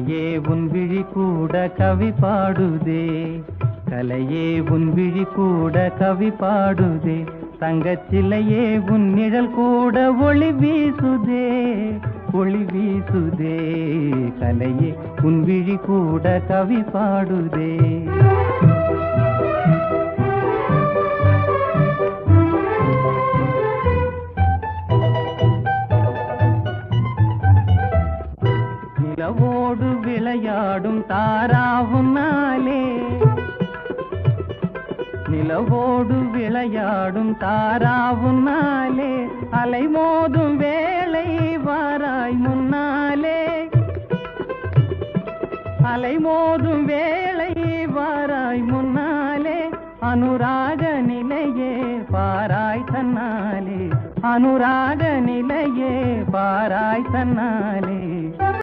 கலையே உன் விழி கூட கவி பாடுதே, கலையே உன் விழி கூட கவி பாடுதே, தங்கச்சிலையே உன் நிழல் கூட ஒளி வீசுதே, ஒளி வீசுதே, கலையே உன் விழி கூட கவி பாடுதே. நிலவோடு விளையாடும் தாராவுன்னாலே, நிலவோடு விளையாடும் தாராவுன்னாலே, அலைமோதும் வேளை வாராய் முன்னாலே, அலைமோதும் வேளை வாராய் முன்னாலே, அனுராக நிலையே பாராய் தன்னாலே, அனுராக நிலையே பாராய் தன்னாலே.